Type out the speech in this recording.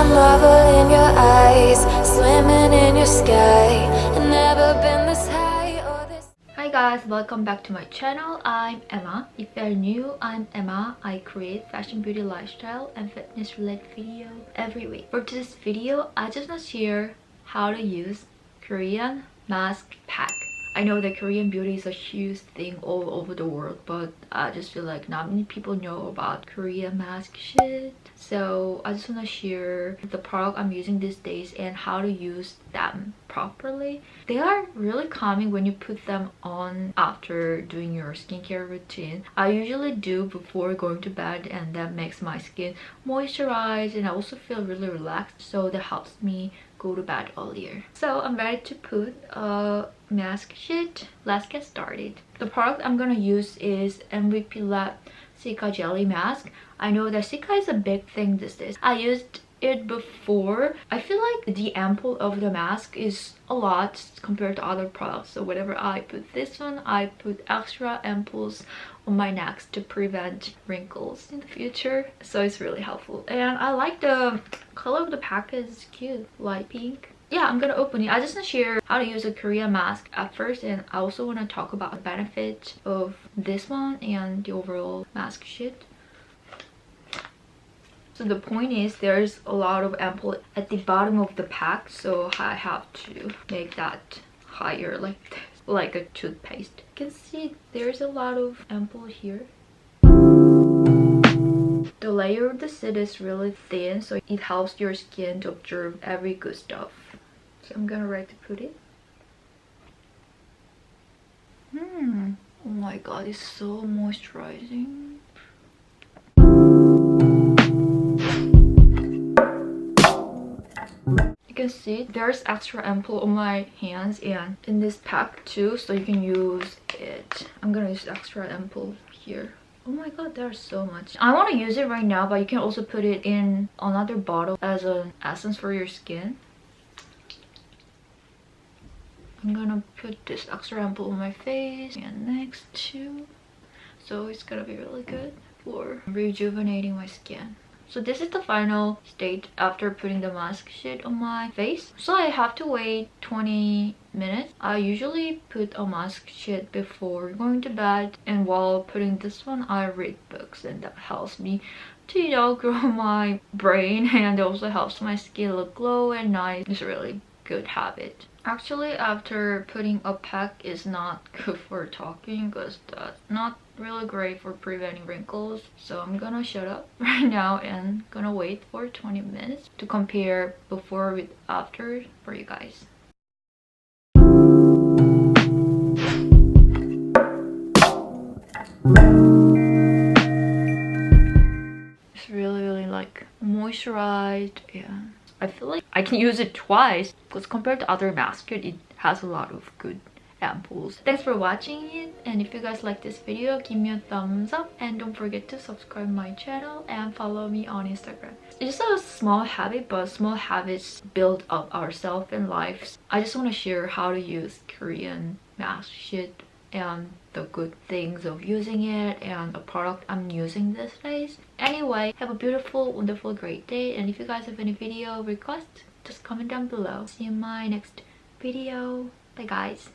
marvel in your eyes, swimming in your sky. Never been this high or this. Hi guys, welcome back to my channel. I'm Emma. If you're new, I'm Emma. I create fashion, beauty, lifestyle and fitness related video every week. For this video, I just want to share how to use Korean mask pack. I know that Korean beauty is a huge thing all over the world, but I just feel like not many people know about Korean mask shit. So I just want to share the product I'm using these days and how to use them properly. They are really calming when you put them on after doing your skincare routine. I usually do before going to bed, and that makes my skin moisturize, and I also feel really relaxed, so that helps me go to bed earlier. So I'm ready to put a mask sheet. Let's get started. The product I'm gonna use is MVP Lab Cica Jelly Mask. I know that Cica is a big thing these days. I used it before. I feel like the ampoule of the mask is a lot compared to other products, so whenever I put this one, I put extra ampoules on my neck to prevent wrinkles in the future, so it's really helpful. And I like the color of the package. It's cute, light pink. Yeah, I'm gonna open it. I just want to share how to use a Korean mask at first, and I also want to talk about the benefit of this one and the overall mask sheet. So the point is, there's a lot of ampoule at the bottom of the pack, so I have to make that higher like this, like a toothpaste. You can see there's a lot of ampoule here. The layer of the sheet is really thin, so it helps your skin to absorb every good stuff. So I'm gonna ready to put it. Oh my god, it's so moisturizing. You can see there's extra ampoule on my hands and in this pack too, so you can use it. I'm gonna use extra ampoule here. Oh my god, there's so much. I want to use it right now, but you can also put it in another bottle as an essence for your skin. I'm gonna put this extra ampoule on my face and next too, so it's gonna be really good for rejuvenating my skin. So this is the final state after putting the mask sheet on my face. So I have to wait 20 minutes. I usually put a mask sheet before going to bed, and while putting this one, I read books, and that helps me to, you know, grow my brain, and it also helps my skin look glow and nice. It's a really good habit. Actually, after putting a pack is not good for talking, because that's not really great for preventing wrinkles. So I'm gonna shut up right now and gonna wait for 20 minutes to compare before with after for you guys. It's really like moisturized, and I feel like I can use it twice, because compared to other masks, it has a lot of good ampoules. Thanks for watching it, and if you guys like this video, give me a thumbs up, and don't forget to subscribe my channel and follow me on Instagram. It's just a small habit, but small habits build up ourselves in life. I just want to share how to use Korean mask sheet and the good things of using it and the product I'm using these days. Anyway, have a beautiful, wonderful, great day, and if you guys have any video requests, just comment down below. See you in my next video. Bye guys.